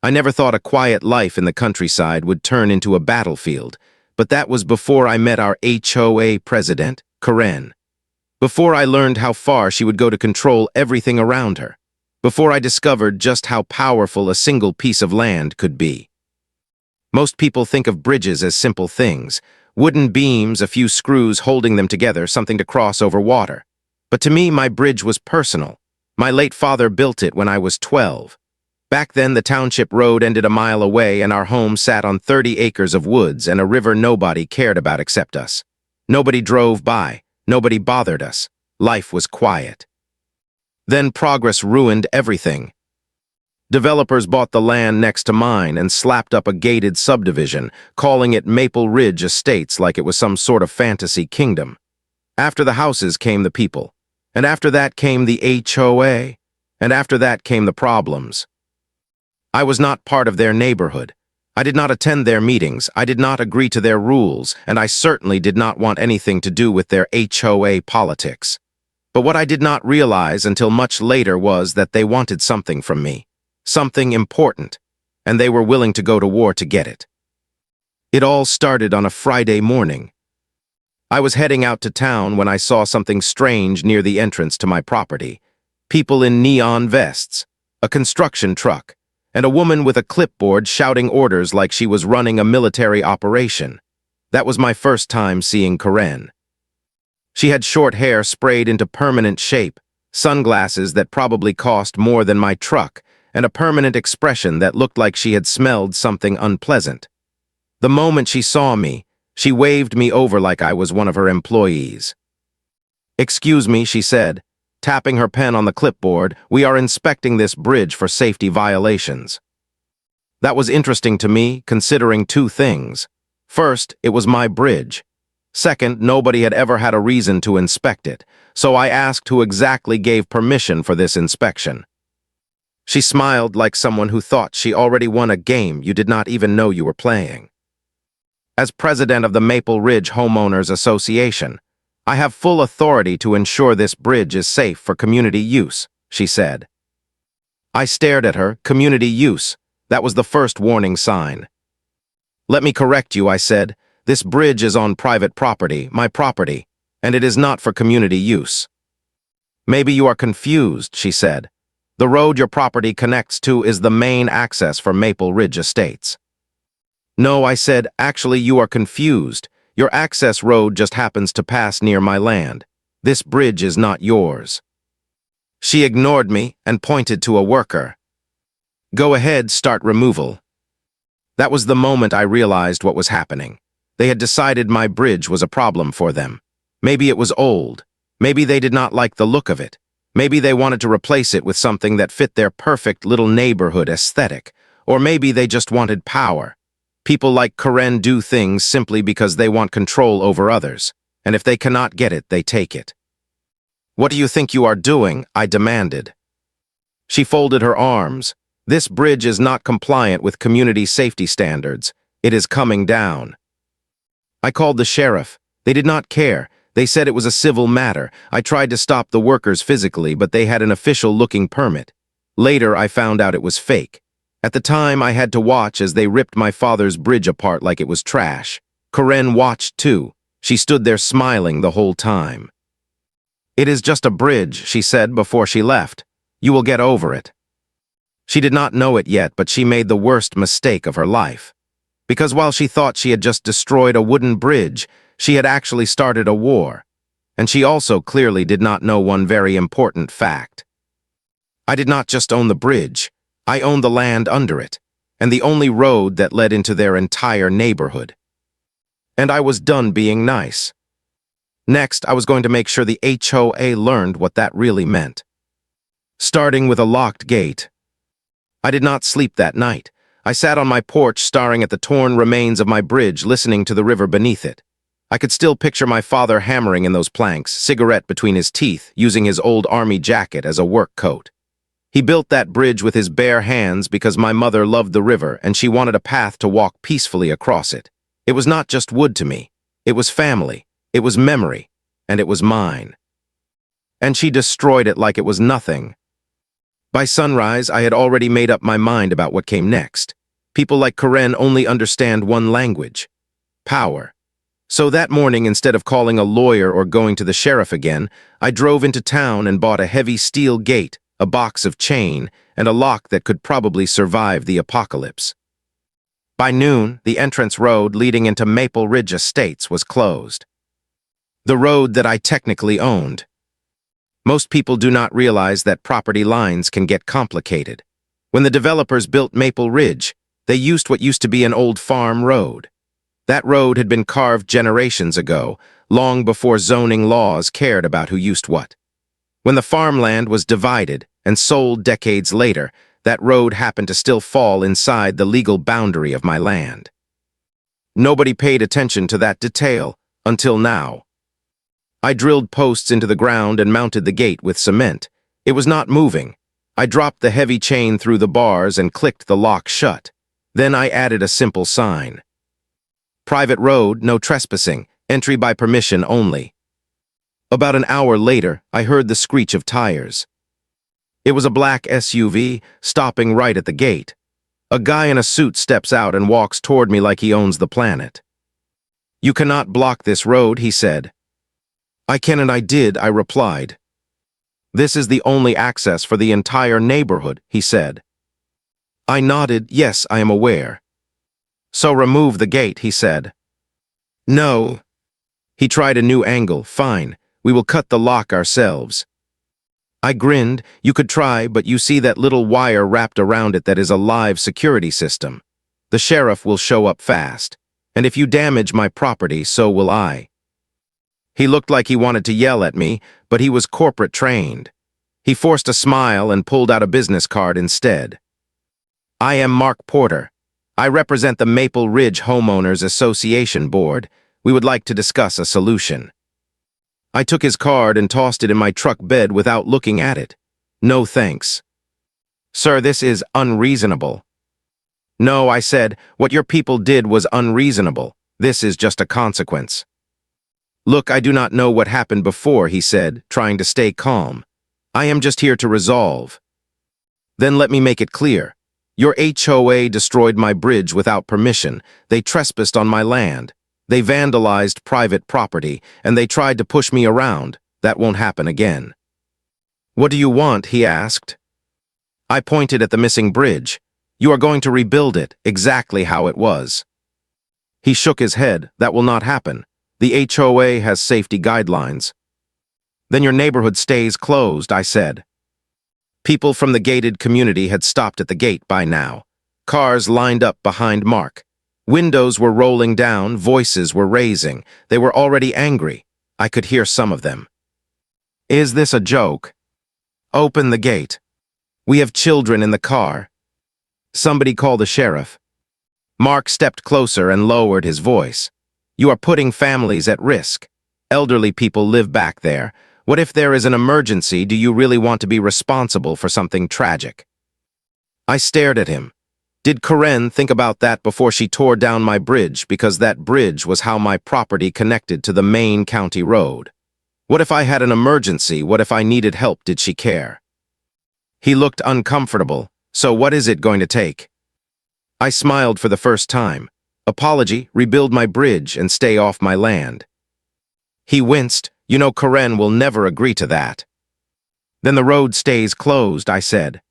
I never thought a quiet life in the countryside would turn into a battlefield, but that was before I met our HOA president, Karen. Before I learned how far she would go to control everything around her. Before I discovered just how powerful a single piece of land could be. Most people think of bridges as simple things. Wooden beams, a few screws holding them together, something to cross over water. But to me, my bridge was personal. My late father built it when I was 12. Back then, the township road ended a mile away and our home sat on 30 acres of woods and a river nobody cared about except us. Nobody drove by. Nobody bothered us. Life was quiet. Then progress ruined everything. Developers bought the land next to mine and slapped up a gated subdivision, calling it Maple Ridge Estates like it was some sort of fantasy kingdom. After the houses came the people. And after that came the HOA. And after that came the problems. I was not part of their neighborhood. I did not attend their meetings, I did not agree to their rules, and I certainly did not want anything to do with their HOA politics. But what I did not realize until much later was that they wanted something from me. Something important, and they were willing to go to war to get it. It all started on a Friday morning. I was heading out to town when I saw something strange near the entrance to my property. People in neon vests, a construction truck, and a woman with a clipboard shouting orders like she was running a military operation. That was my first time seeing Karen. She had short hair sprayed into permanent shape, sunglasses that probably cost more than my truck, and a permanent expression that looked like she had smelled something unpleasant. The moment she saw me, she waved me over like I was one of her employees. "Excuse me," she said, tapping her pen on the clipboard, "we are inspecting this bridge for safety violations." That was interesting to me, considering two things. First, it was my bridge. Second, nobody had ever had a reason to inspect it, so I asked who exactly gave permission for this inspection. She smiled like someone who thought she already won a game you did not even know you were playing. "As president of the Maple Ridge Homeowners Association, I have full authority to ensure this bridge is safe for community use," she said. I stared at her. Community use. That was the first warning sign. "Let me correct you," I said. "This bridge is on private property, my property, and it is not for community use." "Maybe you are confused," she said. "The road your property connects to is the main access for Maple Ridge Estates." "No," I said, "actually you are confused. Your access road just happens to pass near my land. This bridge is not yours." She ignored me and pointed to a worker. "Go ahead, start removal." That was the moment I realized what was happening. They had decided my bridge was a problem for them. Maybe it was old. Maybe they did not like the look of it. Maybe they wanted to replace it with something that fit their perfect little neighborhood aesthetic. Or maybe they just wanted power. People like Karen do things simply because they want control over others, and if they cannot get it, they take it. "What do you think you are doing?" I demanded. She folded her arms. "This bridge is not compliant with community safety standards. It is coming down." I called the sheriff. They did not care. They said it was a civil matter. I tried to stop the workers physically, but they had an official-looking permit. Later, I found out it was fake. At the time, I had to watch as they ripped my father's bridge apart like it was trash. Karen watched too. She stood there smiling the whole time. "It is just a bridge," she said before she left. "You will get over it." She did not know it yet, but she made the worst mistake of her life. Because while she thought she had just destroyed a wooden bridge, she had actually started a war. And she also clearly did not know one very important fact. I did not just own the bridge. I owned the land under it, and the only road that led into their entire neighborhood. And I was done being nice. Next, I was going to make sure the HOA learned what that really meant. Starting with a locked gate. I did not sleep that night. I sat on my porch staring at the torn remains of my bridge, listening to the river beneath it. I could still picture my father hammering in those planks, cigarette between his teeth, using his old army jacket as a work coat. He built that bridge with his bare hands because my mother loved the river and she wanted a path to walk peacefully across it. It was not just wood to me. It was family. It was memory. And it was mine. And she destroyed it like it was nothing. By sunrise, I had already made up my mind about what came next. People like Karen only understand one language: power. So that morning, instead of calling a lawyer or going to the sheriff again, I drove into town and bought a heavy steel gate, a box of chain, and a lock that could probably survive the apocalypse. By noon, the entrance road leading into Maple Ridge Estates was closed. The road that I technically owned. Most people do not realize that property lines can get complicated. When the developers built Maple Ridge, they used what used to be an old farm road. That road had been carved generations ago, long before zoning laws cared about who used what. When the farmland was divided and sold decades later, that road happened to still fall inside the legal boundary of my land. Nobody paid attention to that detail until now. I drilled posts into the ground and mounted the gate with cement. It was not moving. I dropped the heavy chain through the bars and clicked the lock shut. Then I added a simple sign: private road, no trespassing, entry by permission only. About an hour later, I heard the screech of tires. It was a black SUV, stopping right at the gate. A guy in a suit steps out and walks toward me like he owns the planet. "You cannot block this road," he said. "I can and I did," I replied. "This is the only access for the entire neighborhood," he said. I nodded. "Yes, I am aware." "So remove the gate," he said. "No." He tried a new angle. "Fine, we will cut the lock ourselves." I grinned. "You could try, but you see that little wire wrapped around it that is a live security system. The sheriff will show up fast. And if you damage my property, so will I." He looked like he wanted to yell at me, but he was corporate trained. He forced a smile and pulled out a business card instead. "I am Mark Porter. I represent the Maple Ridge Homeowners Association Board. We would like to discuss a solution." I took his card and tossed it in my truck bed without looking at it. "No thanks." "Sir, this is unreasonable." "No," I said, "what your people did was unreasonable. This is just a consequence." "Look, I do not know what happened before," he said, trying to stay calm. "I am just here to resolve." "Then let me make it clear. Your HOA destroyed my bridge without permission. They trespassed on my land. They vandalized private property, and they tried to push me around. That won't happen again." "What do you want?" he asked. I pointed at the missing bridge. "You are going to rebuild it exactly how it was." He shook his head. "That will not happen. The HOA has safety guidelines." "Then your neighborhood stays closed," I said. People from the gated community had stopped at the gate by now. Cars lined up behind Mark. Windows were rolling down, voices were raising. They were already angry. I could hear some of them. "Is this a joke? Open the gate. We have children in the car. Somebody call the sheriff." Mark stepped closer and lowered his voice. "You are putting families at risk. Elderly people live back there. What if there is an emergency? Do you really want to be responsible for something tragic?" I stared at him. Did Karen think about that before she tore down my bridge, because that bridge was how my property connected to the main county road? What if I had an emergency? What if I needed help? Did she care? He looked uncomfortable. "So what is it going to take?" I smiled for the first time. "Apology, rebuild my bridge, and stay off my land." He winced. "You know, Karen will never agree to that." "Then the road stays closed," I said.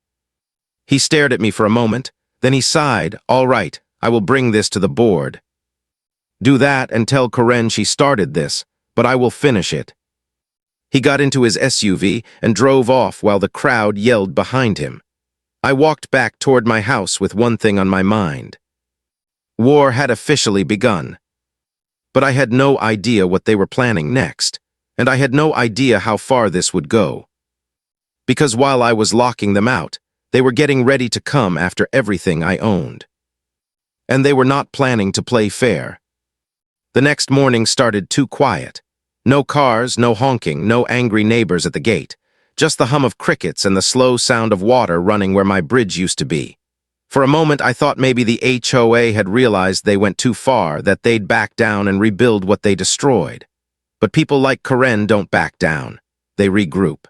He stared at me for a moment. Then he sighed. "All right, I will bring this to the board." "Do that and tell Karen she started this, but I will finish it." He got into his SUV and drove off while the crowd yelled behind him. I walked back toward my house with one thing on my mind. War had officially begun. But I had no idea what they were planning next, and I had no idea how far this would go. Because while I was locking them out, they were getting ready to come after everything I owned. And they were not planning to play fair. The next morning started too quiet. No cars, no honking, no angry neighbors at the gate. Just the hum of crickets and the slow sound of water running where my bridge used to be. For a moment, I thought maybe the HOA had realized they went too far, that they'd back down and rebuild what they destroyed. But people like Karen don't back down. They regroup.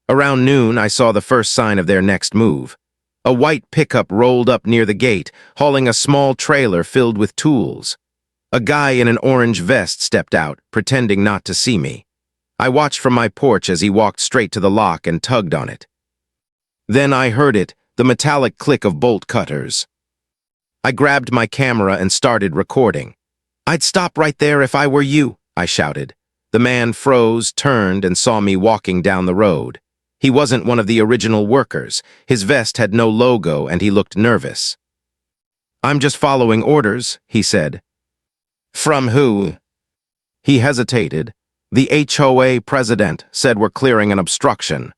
Around noon, I saw the first sign of their next move. A white pickup rolled up near the gate, hauling a small trailer filled with tools. A guy in an orange vest stepped out, pretending not to see me. I watched from my porch as he walked straight to the lock and tugged on it. Then I heard it, the metallic click of bolt cutters. I grabbed my camera and started recording. "I'd stop right there if I were you," I shouted. The man froze, turned, and saw me walking down the road. He wasn't one of the original workers. His vest had no logo and he looked nervous. "I'm just following orders," he said. "From who?" He hesitated. "The HOA president said we're clearing an obstruction."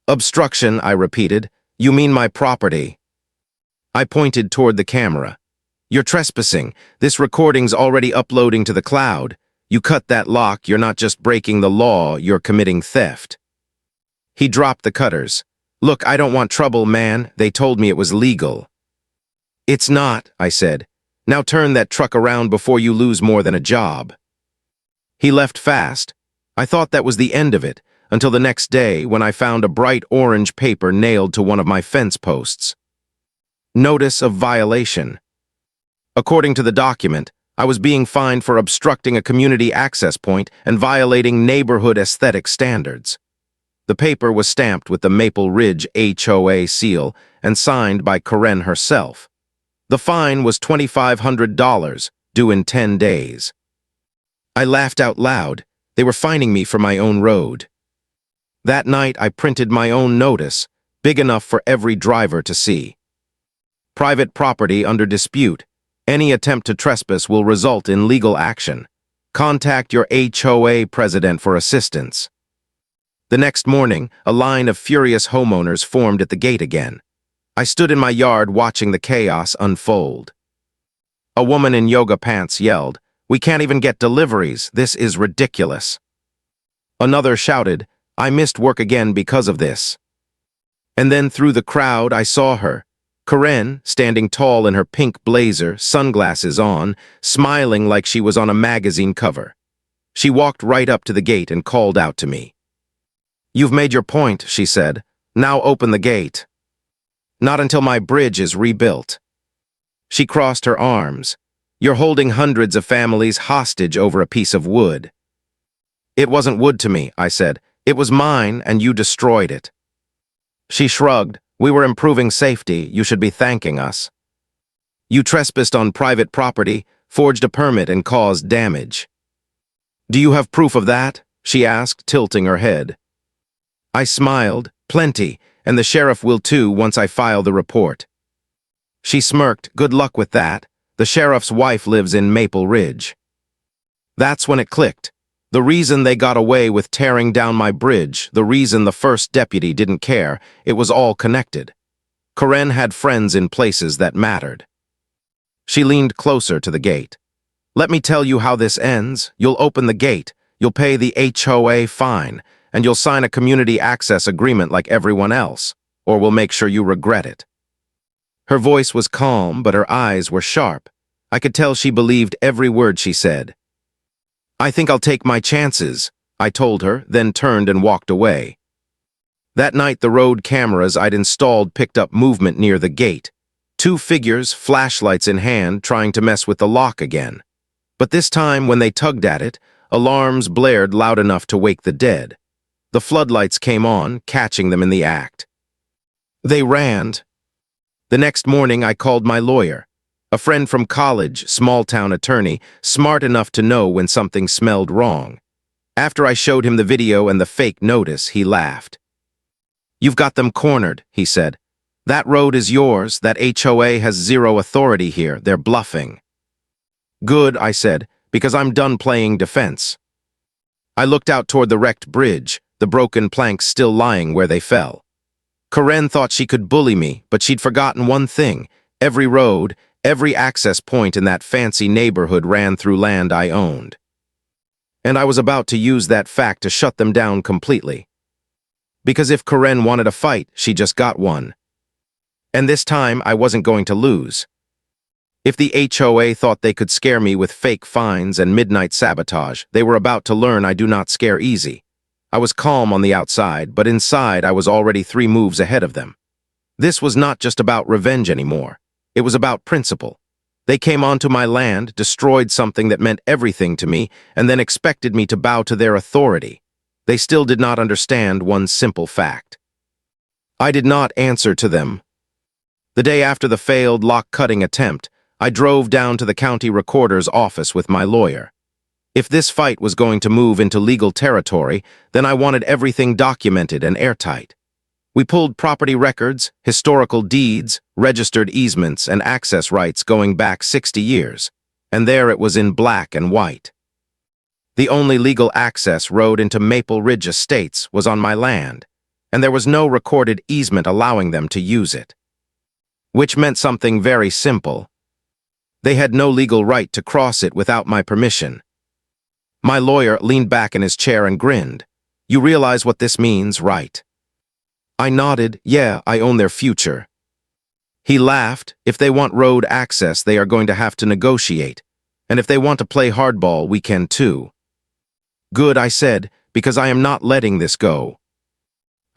"Obstruction," I repeated. "You mean my property?" I pointed toward the camera. "You're trespassing. This recording's already uploading to the cloud. You cut that lock, you're not just breaking the law, you're committing theft." He dropped the cutters. "Look, I don't want trouble, man. They told me it was legal." "It's not," I said. "Now turn that truck around before you lose more than a job." He left fast. I thought that was the end of it, until the next day when I found a bright orange paper nailed to one of my fence posts. Notice of violation. According to the document, I was being fined for obstructing a community access point and violating neighborhood aesthetic standards. The paper was stamped with the Maple Ridge HOA seal and signed by Karen herself. The fine was $2,500, due in 10 days. I laughed out loud. They were fining me for my own road. That night, I printed my own notice, big enough for every driver to see. Private property under dispute. Any attempt to trespass will result in legal action. Contact your HOA president for assistance. The next morning, a line of furious homeowners formed at the gate again. I stood in my yard watching the chaos unfold. A woman in yoga pants yelled, "We can't even get deliveries. This is ridiculous." Another shouted, "I missed work again because of this." And then through the crowd, I saw her, Karen, standing tall in her pink blazer, sunglasses on, smiling like she was on a magazine cover. She walked right up to the gate and called out to me. "You've made your point," she said. "Now open the gate." "Not until my bridge is rebuilt." She crossed her arms. "You're holding hundreds of families hostage over a piece of wood." "It wasn't wood to me," I said. "It was mine, and you destroyed it." She shrugged. "We were improving safety. You should be thanking us." "You trespassed on private property, forged a permit, and caused damage." "Do you have proof of that?" she asked, tilting her head. I smiled. "Plenty, and the sheriff will too once I file the report." She smirked. "Good luck with that. The sheriff's wife lives in Maple Ridge." That's when it clicked. The reason they got away with tearing down my bridge, the reason the first deputy didn't care, it was all connected. Karen had friends in places that mattered. She leaned closer to the gate. "Let me tell you how this ends. You'll open the gate, you'll pay the HOA fine, and you'll sign a community access agreement like everyone else, or we'll make sure you regret it." Her voice was calm, but her eyes were sharp. I could tell she believed every word she said. "I think I'll take my chances," I told her, then turned and walked away. That night, the road cameras I'd installed picked up movement near the gate. Two figures, flashlights in hand, trying to mess with the lock again. But this time, when they tugged at it, alarms blared loud enough to wake the dead. The floodlights came on, catching them in the act. They ran. The next morning, I called my lawyer. A friend from college, small-town attorney, smart enough to know when something smelled wrong. After I showed him the video and the fake notice, he laughed. "You've got them cornered," he said. "That road is yours. That HOA has zero authority here. They're bluffing." "Good," I said, "because I'm done playing defense." I looked out toward the wrecked bridge, the broken planks still lying where they fell. Karen thought she could bully me, but she'd forgotten one thing. Every road, every access point in that fancy neighborhood ran through land I owned. And I was about to use that fact to shut them down completely. Because if Karen wanted a fight, she just got one. And this time, I wasn't going to lose. If the HOA thought they could scare me with fake fines and midnight sabotage, they were about to learn I do not scare easy. I was calm on the outside, but inside I was already 3 moves ahead of them. This was not just about revenge anymore. It was about principle. They came onto my land, destroyed something that meant everything to me, and then expected me to bow to their authority. They still did not understand one simple fact. I did not answer to them. The day after the failed lock-cutting attempt, I drove down to the county recorder's office with my lawyer. If this fight was going to move into legal territory, then I wanted everything documented and airtight. We pulled property records, historical deeds, registered easements, and access rights going back 60 years, and there it was in black and white. The only legal access road into Maple Ridge Estates was on my land, and there was no recorded easement allowing them to use it. Which meant something very simple. They had no legal right to cross it without my permission. My lawyer leaned back in his chair and grinned. You realize what this means, right? I nodded. Yeah, I own their future. He laughed. If they want road access, they are going to have to negotiate. And if they want to play hardball, we can too. Good, I said, because I am not letting this go.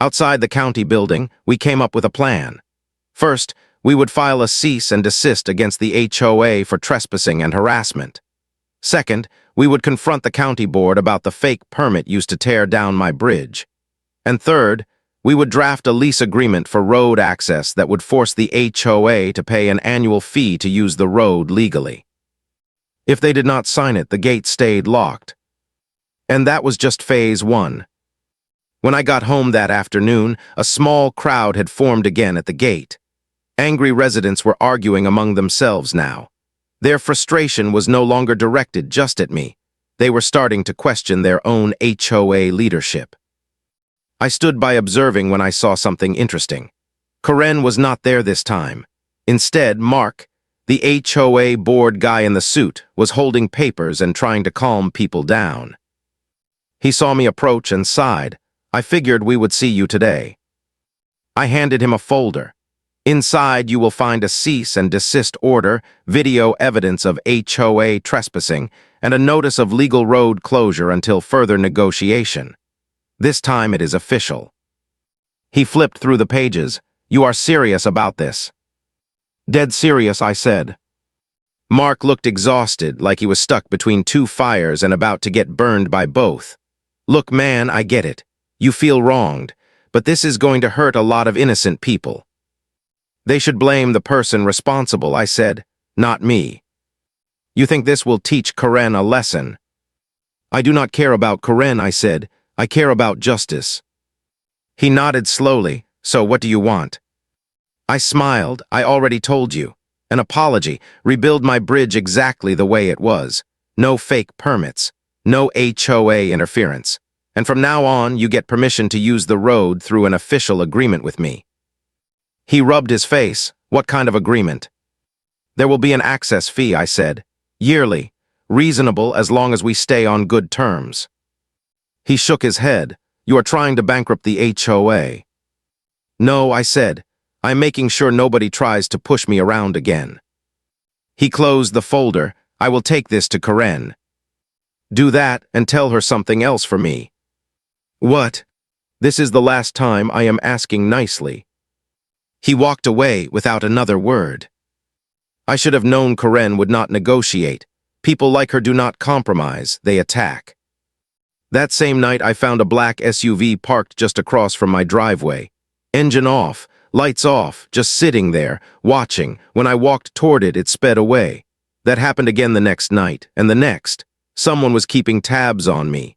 Outside the county building, we came up with a plan. First, we would file a cease and desist against the HOA for trespassing and harassment. Second, we would confront the county board about the fake permit used to tear down my bridge. And third, we would draft a lease agreement for road access that would force the HOA to pay an annual fee to use the road legally. If they did not sign it, the gate stayed locked. And that was just phase 1. When I got home that afternoon, a small crowd had formed again at the gate. Angry residents were arguing among themselves now. Their frustration was no longer directed just at me. They were starting to question their own HOA leadership. I stood by observing when I saw something interesting. Karen was not there this time. Instead, Mark, the HOA board guy in the suit, was holding papers and trying to calm people down. He saw me approach and sighed. I figured we would see you today. I handed him a folder. Inside, you will find a cease and desist order, video evidence of HOA trespassing, and a notice of legal road closure until further negotiation. This time it is official. He flipped through the pages. You are serious about this? Dead serious, I said. Mark looked exhausted, like he was stuck between 2 fires and about to get burned by both. Look, man, I get it. You feel wronged, but this is going to hurt a lot of innocent people. They should blame the person responsible, I said, not me. You think this will teach Karen a lesson? I do not care about Karen, I said. I care about justice. He nodded slowly. So what do you want? I smiled. I already told you. An apology. Rebuild my bridge exactly the way it was. No fake permits. No HOA interference. And from now on, you get permission to use the road through an official agreement with me. He rubbed his face. What kind of agreement? There will be an access fee, I said. Yearly. Reasonable as long as we stay on good terms. He shook his head. You are trying to bankrupt the HOA. No, I said. I'm making sure nobody tries to push me around again. He closed the folder. I will take this to Karen. Do that and tell her something else for me. What? This is the last time I am asking nicely. He walked away without another word. I should have known Karen would not negotiate. People like her do not compromise, they attack. That same night I found a black SUV parked just across from my driveway. Engine off, lights off, just sitting there, watching. When I walked toward it, it sped away. That happened again the next night, and the next. Someone was keeping tabs on me.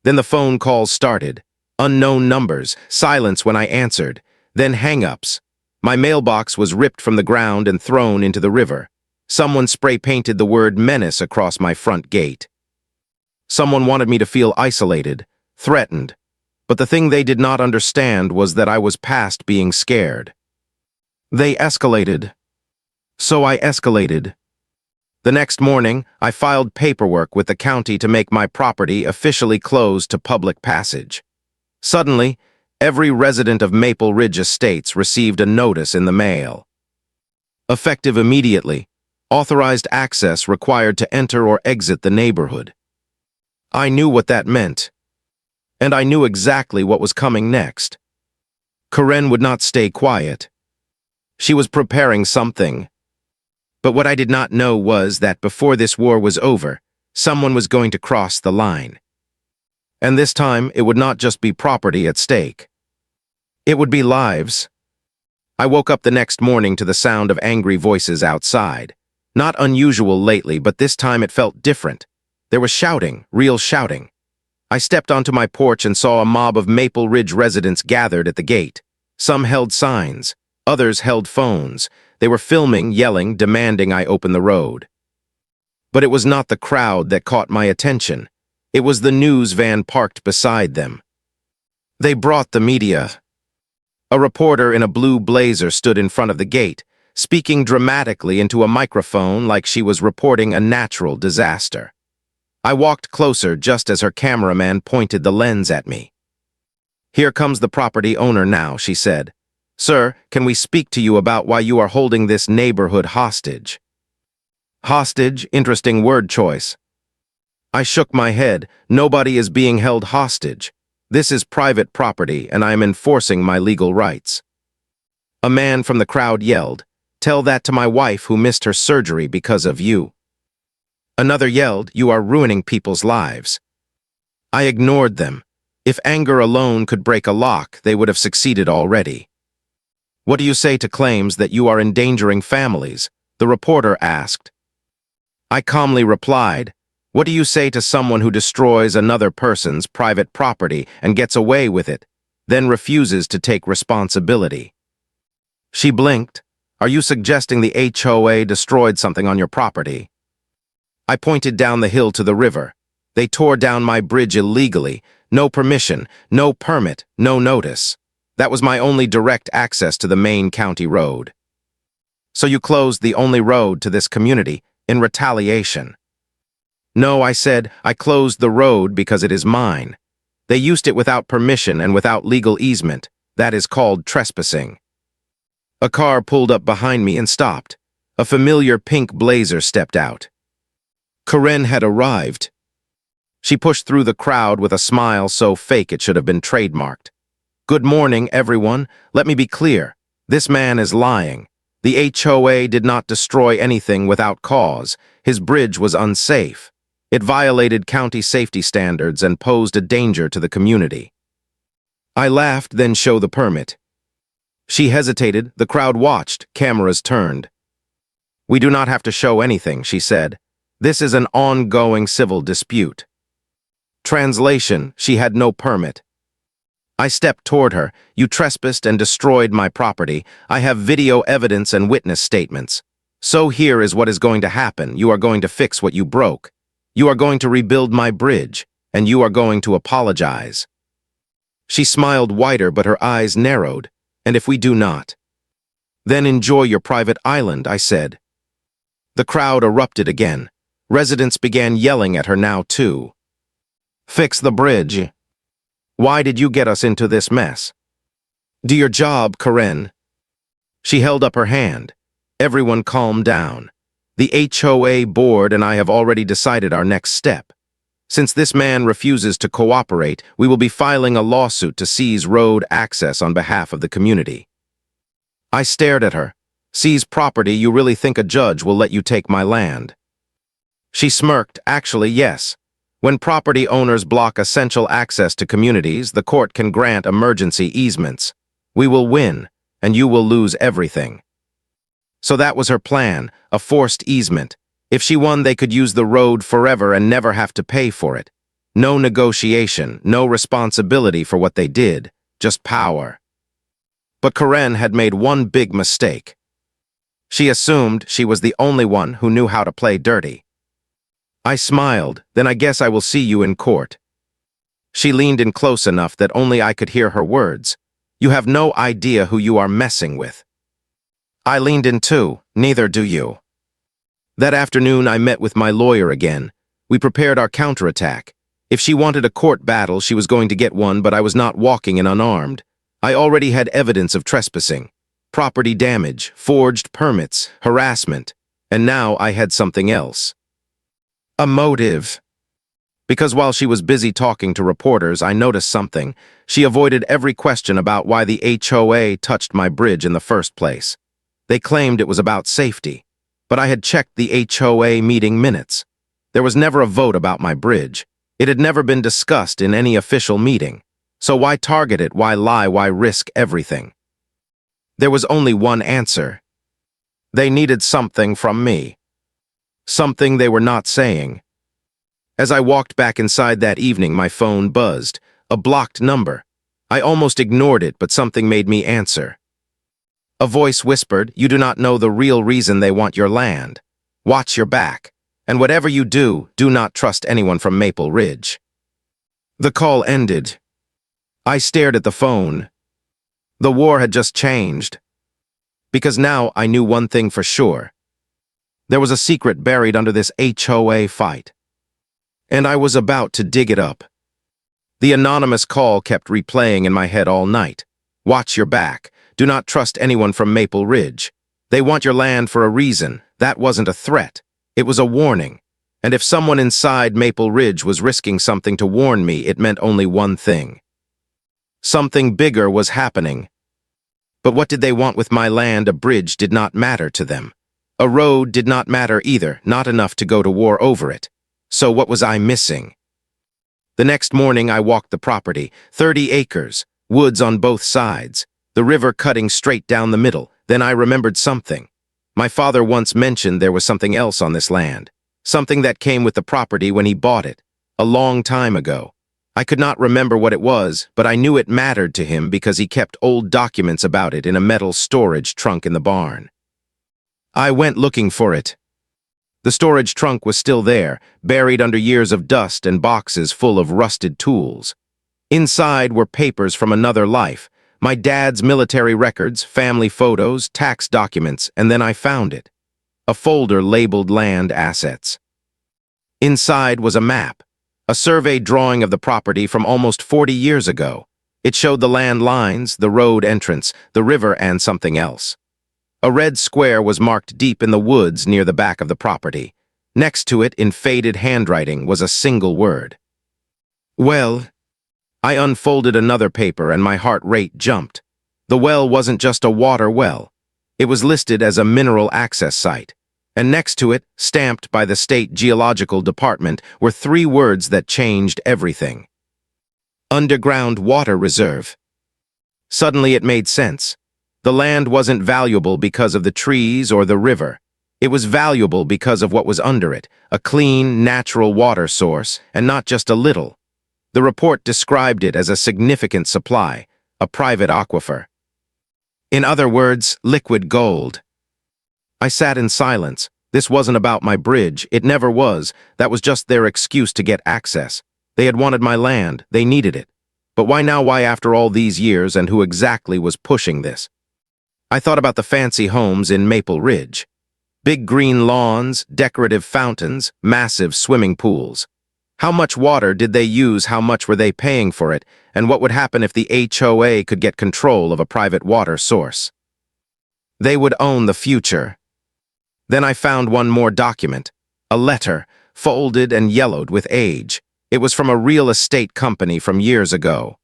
Then the phone calls started. Unknown numbers, silence when I answered. Then hang-ups. My mailbox was ripped from the ground and thrown into the river. Someone spray-painted the word menace across my front gate. Someone wanted me to feel isolated, threatened. But the thing they did not understand was that I was past being scared. They escalated. So I escalated. The next morning, I filed paperwork with the county to make my property officially closed to public passage. Suddenly, every resident of Maple Ridge Estates received a notice in the mail. Effective immediately, authorized access required to enter or exit the neighborhood. I knew what that meant. and I knew exactly what was coming next. Karen would not stay quiet. She was preparing something. But what I did not know was that before this war was over, someone was going to cross the line. And this time, it would not just be property at stake. It would be lives. I woke up the next morning to the sound of angry voices outside. Not unusual lately, but this time it felt different. There was shouting, real shouting. I stepped onto my porch and saw a mob of Maple Ridge residents gathered at the gate. Some held signs, others held phones. They were filming, yelling, demanding I open the road. But it was not the crowd that caught my attention. It was the news van parked beside them. They brought the media. A reporter in a blue blazer stood in front of the gate, speaking dramatically into a microphone like she was reporting a natural disaster. I walked closer just as her cameraman pointed the lens at me. "Here comes the property owner now," she said. "Sir, can we speak to you about why you are holding this neighborhood hostage?" Hostage, interesting word choice. I shook my head. Nobody is being held hostage. This is private property, and I am enforcing my legal rights. A man from the crowd yelled, "Tell that to my wife who missed her surgery because of you." Another yelled, "You are ruining people's lives." I ignored them. If anger alone could break a lock, they would have succeeded already. "What do you say to claims that you are endangering families?" the reporter asked. I calmly replied, "What do you say to someone who destroys another person's private property and gets away with it, then refuses to take responsibility?" She blinked. "Are you suggesting the HOA destroyed something on your property?" I pointed down the hill to the river. "They tore down my bridge illegally. No permission, no permit, no notice. That was my only direct access to the main county road." "So you closed the only road to this community in retaliation?" "No," I said, "I closed the road because it is mine. They used it without permission and without legal easement. That is called trespassing." A car pulled up behind me and stopped. A familiar pink blazer stepped out. Karen had arrived. She pushed through the crowd with a smile so fake it should have been trademarked. "Good morning, everyone. Let me be clear. This man is lying. The HOA did not destroy anything without cause. His bridge was unsafe. It violated county safety standards and posed a danger to the community." I laughed, "Then show the permit." She hesitated. The crowd watched. Cameras turned. "We do not have to show anything," she said. "This is an ongoing civil dispute." Translation: she had no permit. I stepped toward her. "You trespassed and destroyed my property. I have video evidence and witness statements. So here is what is going to happen. You are going to fix what you broke. You are going to rebuild my bridge, and you are going to apologize." She smiled wider, but her eyes narrowed. "And if we do not?" "Then enjoy your private island," I said. The crowd erupted again. Residents began yelling at her now, too. "Fix the bridge. Why did you get us into this mess? Do your job, Karen." She held up her hand. Everyone calmed down. "The HOA board and I have already decided our next step. Since this man refuses to cooperate, we will be filing a lawsuit to seize road access on behalf of the community." I stared at her. "Seize property? You really think a judge will let you take my land?" She smirked. "Actually, yes. When property owners block essential access to communities, the court can grant emergency easements. We will win, and you will lose everything." So that was her plan, a forced easement. If she won, they could use the road forever and never have to pay for it. No negotiation, no responsibility for what they did, just power. But Karen had made one big mistake. She assumed she was the only one who knew how to play dirty. I smiled. "Then I guess I will see you in court." She leaned in close enough that only I could hear her words. "You have no idea who you are messing with." I leaned in too. "Neither do you." That afternoon, I met with my lawyer again. We prepared our counterattack. If she wanted a court battle, she was going to get one, but I was not walking in unarmed. I already had evidence of trespassing, property damage, forged permits, harassment, and now I had something else. A motive. Because while she was busy talking to reporters, I noticed something. She avoided every question about why the HOA touched my bridge in the first place. They claimed it was about safety, but I had checked the HOA meeting minutes. There was never a vote about my bridge. It had never been discussed in any official meeting. So why target it, why lie, why risk everything? There was only one answer. They needed something from me. Something they were not saying. As I walked back inside that evening, my phone buzzed. A blocked number. I almost ignored it, but something made me answer. A voice whispered, "You do not know the real reason they want your land. Watch your back. And whatever you do, do not trust anyone from Maple Ridge." The call ended. I stared at the phone. The war had just changed. Because now I knew one thing for sure. There was a secret buried under this HOA fight. And I was about to dig it up. The anonymous call kept replaying in my head all night. Watch your back. Do not trust anyone from Maple Ridge. They want your land for a reason. That wasn't a threat. It was a warning. And if someone inside Maple Ridge was risking something to warn me, it meant only one thing. Something bigger was happening. But what did they want with my land? A bridge did not matter to them. A road did not matter either, not enough to go to war over it. So what was I missing? The next morning I walked the property, 30 acres, woods on both sides, the river cutting straight down the middle. Then I remembered something. My father once mentioned there was something else on this land, something that came with the property when he bought it, a long time ago. I could not remember what it was, but I knew it mattered to him because he kept old documents about it in a metal storage trunk in the barn. I went looking for it. The storage trunk was still there, buried under years of dust and boxes full of rusted tools. Inside were papers from another life, my dad's military records, family photos, tax documents, and then I found it. A folder labeled Land Assets. Inside was a map, a survey drawing of the property from almost 40 years ago. It showed the land lines, the road entrance, the river, and something else. A red square was marked deep in the woods near the back of the property. Next to it, in faded handwriting, was a single word. Well, I unfolded another paper and my heart rate jumped. The well wasn't just a water well. It was listed as a mineral access site. And next to it, stamped by the State Geological Department, were 3 words that changed everything. Underground Water Reserve. Suddenly it made sense. The land wasn't valuable because of the trees or the river. It was valuable because of what was under it, a clean, natural water source, and not just a little. The report described it as a significant supply, a private aquifer. In other words, liquid gold. I sat in silence. This wasn't about my bridge. It never was. That was just their excuse to get access. They had wanted my land. They needed it. But why now? Why after all these years, and who exactly was pushing this? I thought about the fancy homes in Maple Ridge. Big green lawns, decorative fountains, massive swimming pools. How much water did they use? How much were they paying for it? And what would happen if the HOA could get control of a private water source? They would own the future. Then I found one more document, a letter, folded and yellowed with age. It was from a real estate company from years ago.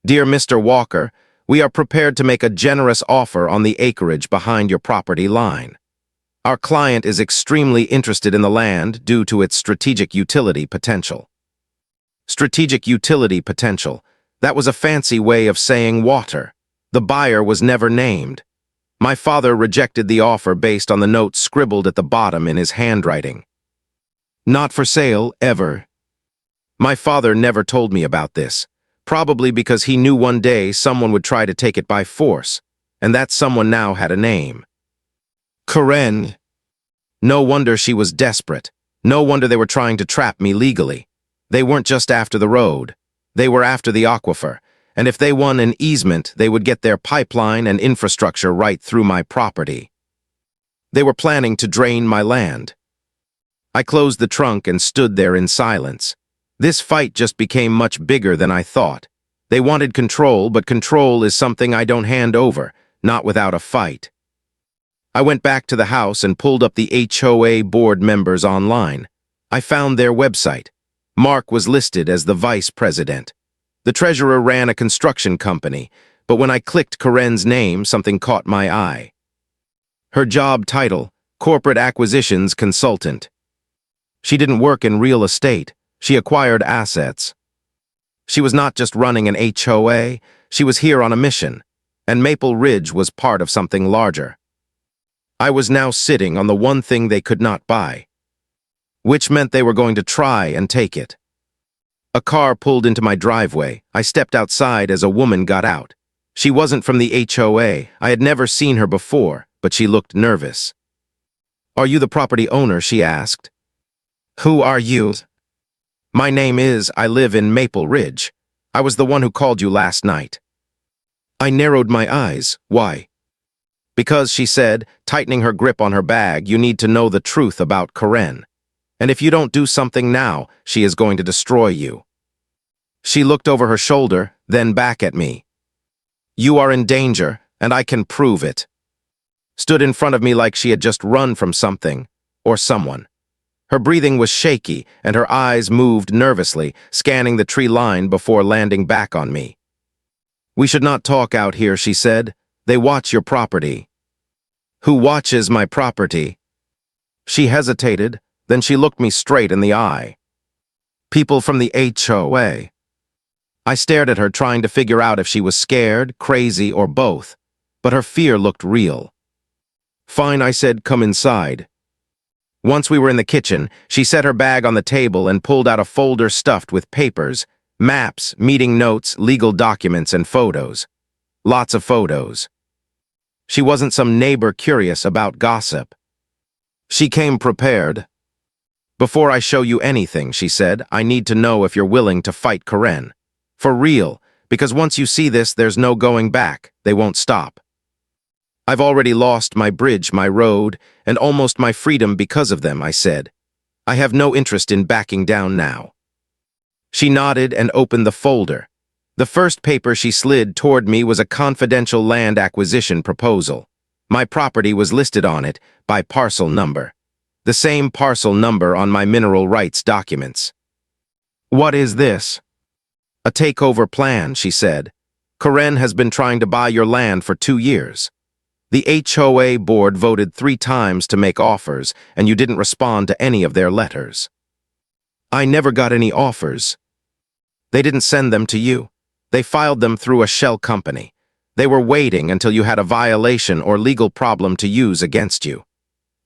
Dear Mr. Walker, we are prepared to make a generous offer on the acreage behind your property line. Our client is extremely interested in the land due to its strategic utility potential. Strategic utility potential. That was a fancy way of saying water. The buyer was never named. My father rejected the offer based on the note scribbled at the bottom in his handwriting. Not for sale, ever. My father never told me about this. Probably because he knew one day someone would try to take it by force, and that someone now had a name. Karen. No wonder she was desperate. No wonder they were trying to trap me legally. They weren't just after the road. They were after the aquifer, and if they won an easement, they would get their pipeline and infrastructure right through my property. They were planning to drain my land. I closed the trunk and stood there in silence. This fight just became much bigger than I thought. They wanted control, but control is something I don't hand over, not without a fight. I went back to the house and pulled up the HOA board members online. I found their website. Mark was listed as the vice president. The treasurer ran a construction company, but when I clicked Karen's name, something caught my eye. Her job title, Corporate Acquisitions Consultant. She didn't work in real estate. She acquired assets. She was not just running an HOA, she was here on a mission, and Maple Ridge was part of something larger. I was now sitting on the one thing they could not buy, which meant they were going to try and take it. A car pulled into my driveway. I stepped outside as a woman got out. She wasn't from the HOA. I had never seen her before, but she looked nervous. "Are you the property owner?" she asked. "Who are you?" "My name is, I live in Maple Ridge. I was the one who called you last night." I narrowed my eyes. "Why?" "Because," she said, tightening her grip on her bag, "you need to know the truth about Karen. And if you don't do something now, she is going to destroy you." She looked over her shoulder, then back at me. "You are in danger, and I can prove it." Stood in front of me like she had just run from something, or someone. Her breathing was shaky, and her eyes moved nervously, scanning the tree line before landing back on me. "We should not talk out here," she said. "They watch your property." "Who watches my property?" She hesitated, then she looked me straight in the eye. "People from the HOA." I stared at her, trying to figure out if she was scared, crazy, or both, but her fear looked real. "Fine," I said, "come inside." Once we were in the kitchen, she set her bag on the table and pulled out a folder stuffed with papers, maps, meeting notes, legal documents, and photos. Lots of photos. She wasn't some neighbor curious about gossip. She came prepared. "Before I show you anything," she said, "I need to know if you're willing to fight Karen. For real, because once you see this, there's no going back. They won't stop." "I've already lost my bridge, my road, and almost my freedom because of them," I said. "I have no interest in backing down now." She nodded and opened the folder. The first paper she slid toward me was a confidential land acquisition proposal. My property was listed on it by parcel number. The same parcel number on my mineral rights documents. "What is this?" "A takeover plan," she said. "Karen has been trying to buy your land for 2 years. The HOA board voted 3 times to make offers, and you didn't respond to any of their letters." "I never got any offers." "They didn't send them to you. They filed them through a shell company. They were waiting until you had a violation or legal problem to use against you.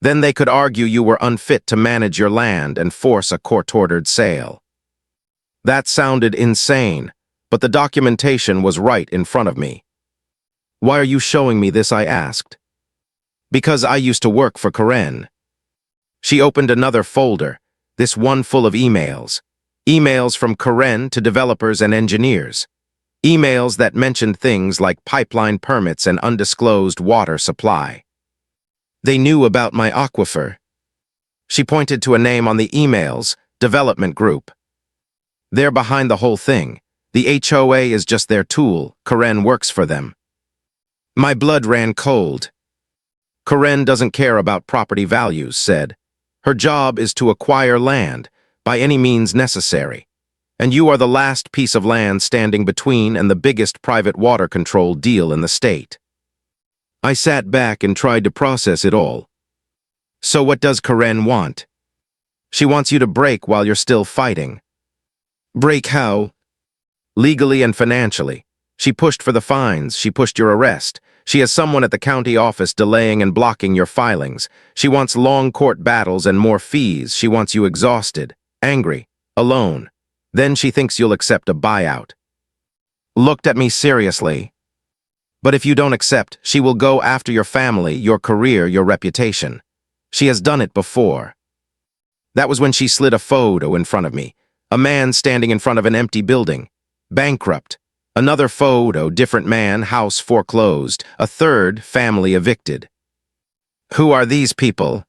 Then they could argue you were unfit to manage your land and force a court-ordered sale." That sounded insane, but the documentation was right in front of me. "Why are you showing me this?" I asked. "Because I used to work for Karen." She opened another folder, this one full of emails. Emails from Karen to developers and engineers. Emails that mentioned things like pipeline permits and undisclosed water supply. They knew about my aquifer. She pointed to a name on the emails, Development Group. "They're behind the whole thing. The HOA is just their tool. Karen works for them." My blood ran cold. "Karen doesn't care about property values," said. "Her job is to acquire land, by any means necessary. And you are the last piece of land standing between and the biggest private water control deal in the state." I sat back and tried to process it all. "So what does Karen want?" "She wants you to break while you're still fighting." "Break how?" "Legally and financially. She pushed for the fines. She pushed your arrest. She has someone at the county office delaying and blocking your filings. She wants long court battles and more fees. She wants you exhausted, angry, alone. Then she thinks you'll accept a buyout." Looked at me seriously. "But if you don't accept, she will go after your family, your career, your reputation. She has done it before." That was when she slid a photo in front of me. A man standing in front of an empty building. Bankrupt. Another photo, different man, house foreclosed. A third, family evicted. "Who are these people?"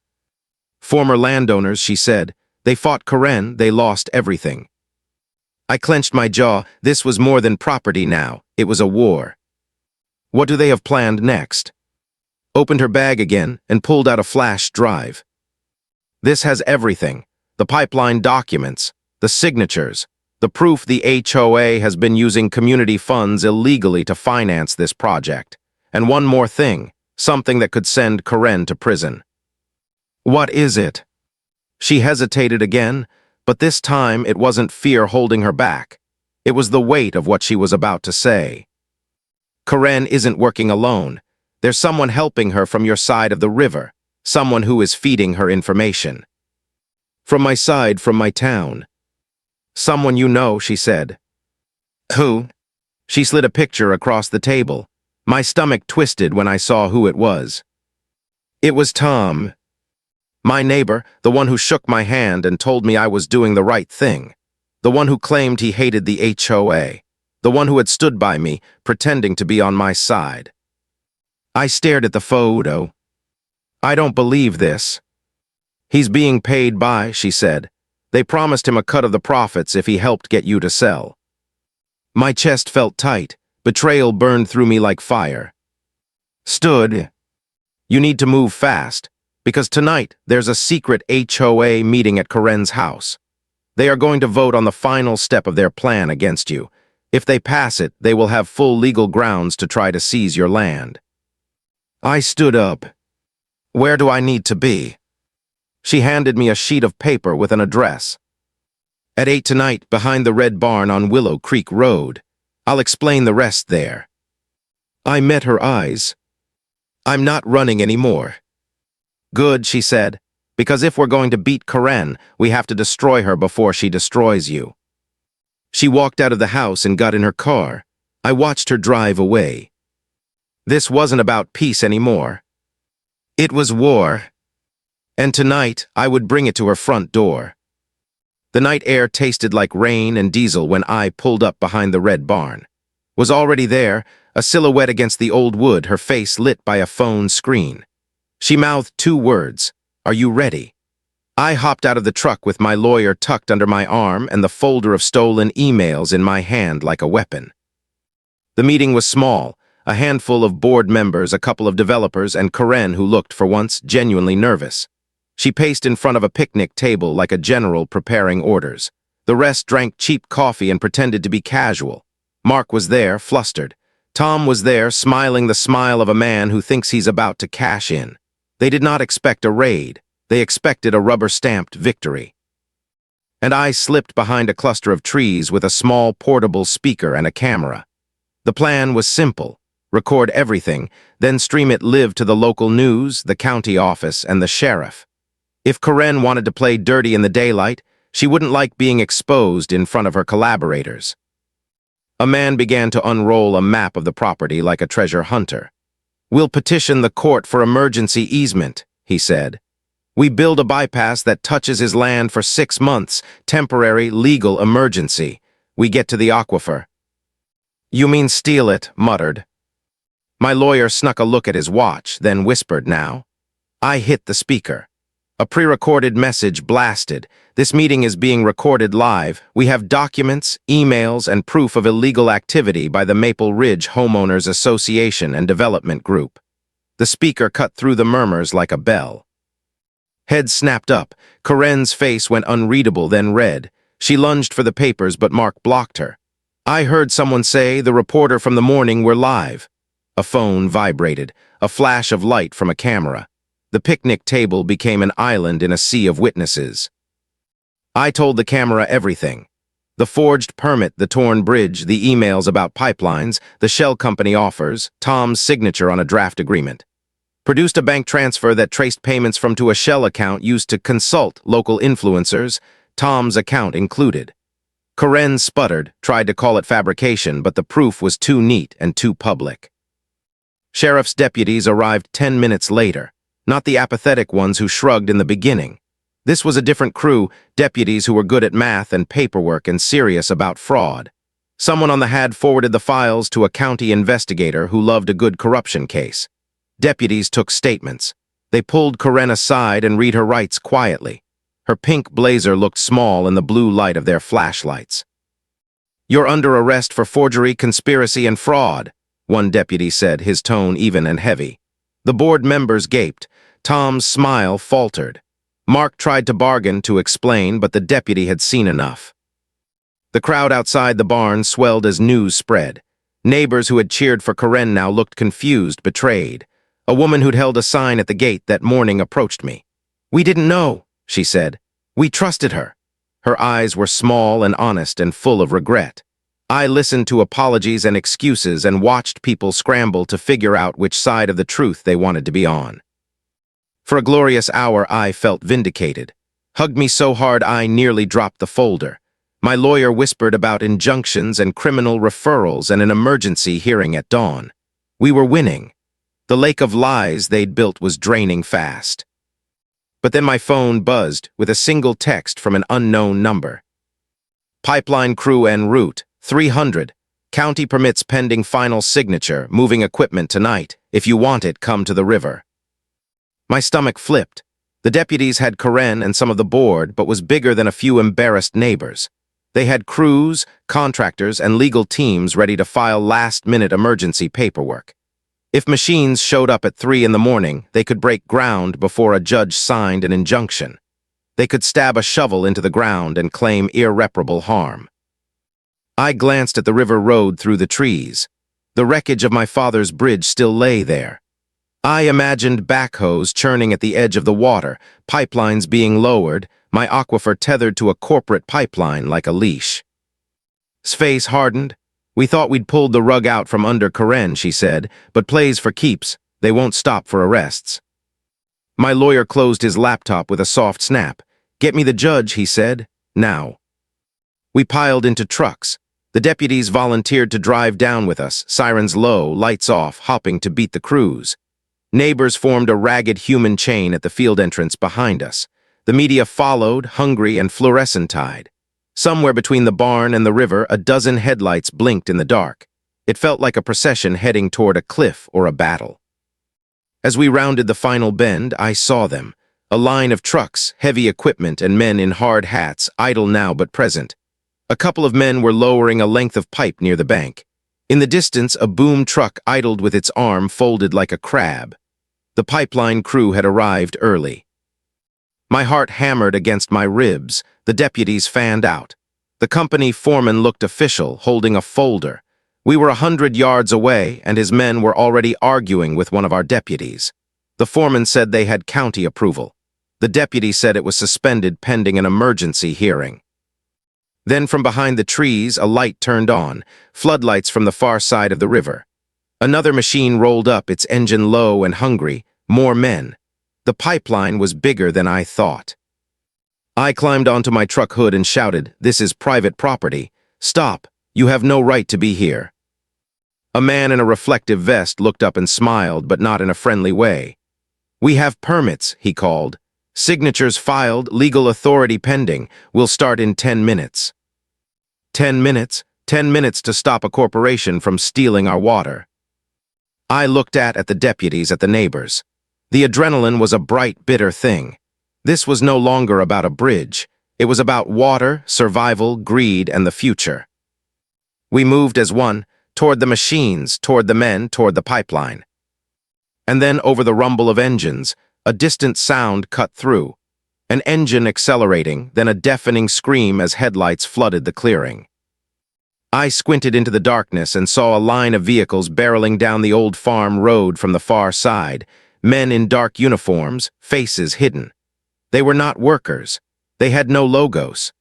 "Former landowners," she said. "They fought Karen, they lost everything." I clenched my jaw. This was more than property now. It was a war. "What do they have planned next?" Opened her bag again and pulled out a flash drive. "This has everything. The pipeline documents, The signatures, the proof the HOA has been using community funds illegally to finance this project. And one more thing, something that could send Karen to prison. What is it? She hesitated again, but this time it wasn't fear holding her back. It was the weight of what she was about to say. Karen isn't working alone. There's someone helping her from your side of the river, someone who is feeding her information. From my side, from my town. Someone you know, she said. Who? She slid a picture across the table. My stomach twisted when I saw who it was. It was Tom. My neighbor, the one who shook my hand and told me I was doing the right thing. The one who claimed he hated the HOA. The one who had stood by me, pretending to be on my side. I stared at the photo. I don't believe this. He's being paid by, she said. They promised him a cut of the profits if he helped get you to sell. My chest felt tight. Betrayal burned through me like fire. Stood. You need to move fast, because tonight there's a secret HOA meeting at Karen's house. They are going to vote on the final step of their plan against you. If they pass it, they will have full legal grounds to try to seize your land. I stood up. Where do I need to be? She handed me a sheet of paper with an address. At 8 tonight, behind the red barn on Willow Creek Road. I'll explain the rest there. I met her eyes. I'm not running anymore. Good, she said, because if we're going to beat Karen, we have to destroy her before she destroys you. She walked out of the house and got in her car. I watched her drive away. This wasn't about peace anymore. It was war. And tonight, I would bring it to her front door. The night air tasted like rain and diesel when I pulled up behind the red barn. Was already there, a silhouette against the old wood, her face lit by a phone screen. She mouthed 2 words, "Are you ready?" I hopped out of the truck with my lawyer tucked under my arm and the folder of stolen emails in my hand like a weapon. The meeting was small, a handful of board members, a couple of developers, and Karen, who looked, for once, genuinely nervous. She paced in front of a picnic table like a general preparing orders. The rest drank cheap coffee and pretended to be casual. Mark was there, flustered. Tom was there, smiling the smile of a man who thinks he's about to cash in. They did not expect a raid. They expected a rubber-stamped victory. And I slipped behind a cluster of trees with a small portable speaker and a camera. The plan was simple. Record everything, then stream it live to the local news, the county office, and the sheriff. If Karen wanted to play dirty in the daylight, she wouldn't like being exposed in front of her collaborators. A man began to unroll a map of the property like a treasure hunter. We'll petition the court for emergency easement, he said. We build a bypass that touches his land for 6 months, temporary legal emergency. We get to the aquifer. You mean steal it, muttered. My lawyer snuck a look at his watch, then whispered now. I hit the speaker. A pre-recorded message blasted. This meeting is being recorded live. We have documents, emails, and proof of illegal activity by the Maple Ridge Homeowners Association and Development Group. The speaker cut through the murmurs like a bell. Head snapped up. Karen's face went unreadable, then red. She lunged for the papers, but Mark blocked her. I heard someone say, the reporter from the morning, we're live. A phone vibrated, a flash of light from a camera. The picnic table became an island in a sea of witnesses. I told the camera everything. The forged permit, the torn bridge, the emails about pipelines, the shell company offers, Tom's signature on a draft agreement. Produced a bank transfer that traced payments from to a shell account used to consult local influencers, Tom's account included. Karen sputtered, tried to call it fabrication, but the proof was too neat and too public. Sheriff's deputies arrived 10 minutes later. Not the apathetic ones who shrugged in the beginning. This was a different crew, deputies who were good at math and paperwork and serious about fraud. Someone on the HAD forwarded the files to a county investigator who loved a good corruption case. Deputies took statements. They pulled Karen aside and read her rights quietly. Her pink blazer looked small in the blue light of their flashlights. You're under arrest for forgery, conspiracy, and fraud, one deputy said, his tone even and heavy. The board members gaped. Tom's smile faltered. Mark tried to bargain to explain, but the deputy had seen enough. The crowd outside the barn swelled as news spread. Neighbors who had cheered for Karen now looked confused, betrayed. A woman who'd held a sign at the gate that morning approached me. "We didn't know," she said. "We trusted her." Her eyes were small and honest and full of regret. I listened to apologies and excuses and watched people scramble to figure out which side of the truth they wanted to be on. For a glorious hour, I felt vindicated. Hugged me so hard I nearly dropped the folder. My lawyer whispered about injunctions and criminal referrals and an emergency hearing at dawn. We were winning. The lake of lies they'd built was draining fast. But then my phone buzzed with a single text from an unknown number. "Pipeline crew en route, 300. County permits pending final signature, moving equipment tonight. If you want it, come to the river." My stomach flipped. The deputies had Karen and some of the board, but was bigger than a few embarrassed neighbors. They had crews, contractors, and legal teams ready to file last-minute emergency paperwork. If machines showed up at 3 in the morning, they could break ground before a judge signed an injunction. They could stab a shovel into the ground and claim irreparable harm. I glanced at the river road through the trees. The wreckage of my father's bridge still lay there. I imagined backhoes churning at the edge of the water, pipelines being lowered, my aquifer tethered to a corporate pipeline like a leash. His face hardened. "We thought we'd pulled the rug out from under Karen," she said, "but plays for keeps. They won't stop for arrests." My lawyer closed his laptop with a soft snap. "Get me the judge," he said. "Now." We piled into trucks. The deputies volunteered to drive down with us, sirens low, lights off, hopping to beat the crews. Neighbors formed a ragged human chain at the field entrance behind us. The media followed, hungry and fluorescent-eyed. Somewhere between the barn and the river, a dozen headlights blinked in the dark. It felt like a procession heading toward a cliff or a battle. As we rounded the final bend, I saw them. A line of trucks, heavy equipment, and men in hard hats, idle now but present. A couple of men were lowering a length of pipe near the bank. In the distance, a boom truck idled with its arm folded like a crab. The pipeline crew had arrived early. My heart hammered against my ribs. The deputies fanned out. The company foreman looked official, holding a folder. We were 100 yards away, and his men were already arguing with one of our deputies. The foreman said they had county approval. The deputy said it was suspended pending an emergency hearing. Then from behind the trees, a light turned on, floodlights from the far side of the river. Another machine rolled up, its engine low and hungry, more men. The pipeline was bigger than I thought. I climbed onto my truck hood and shouted, "This is private property. Stop. You have no right to be here." A man in a reflective vest looked up and smiled, but not in a friendly way. "We have permits," he called. "Signatures filed, legal authority pending. We'll start in 10 minutes. 10 minutes? 10 minutes to stop a corporation from stealing our water. I looked at the deputies, at the neighbors. The adrenaline was a bright, bitter thing. This was no longer about a bridge. It was about water, survival, greed, and the future. We moved as one, toward the machines, toward the men, toward the pipeline. And then over the rumble of engines, a distant sound cut through. An engine accelerating, then a deafening scream as headlights flooded the clearing. I squinted into the darkness and saw a line of vehicles barreling down the old farm road from the far side, men in dark uniforms, faces hidden. They were not workers. They had no logos.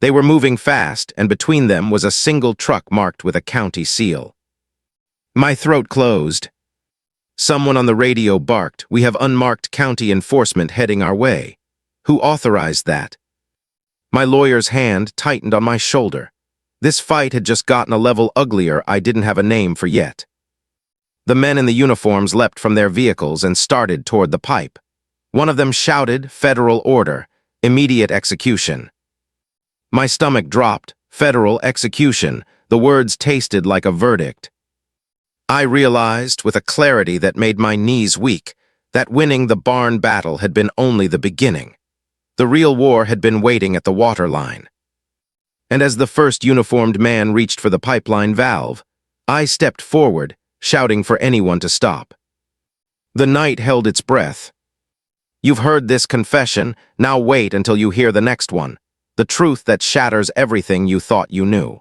They were moving fast, and between them was a single truck marked with a county seal. My throat closed. Someone on the radio barked, "We have unmarked county enforcement heading our way." Who authorized that? My lawyer's hand tightened on my shoulder. This fight had just gotten a level uglier I didn't have a name for yet. The men in the uniforms leapt from their vehicles and started toward the pipe. One of them shouted, "Federal order, immediate execution." My stomach dropped. Federal execution. The words tasted like a verdict. I realized, with a clarity that made my knees weak, that winning the barn battle had been only the beginning. The real war had been waiting at the waterline. And as the first uniformed man reached for the pipeline valve, I stepped forward, shouting for anyone to stop. The night held its breath. You've heard this confession, now wait until you hear the next one. The truth that shatters everything you thought you knew.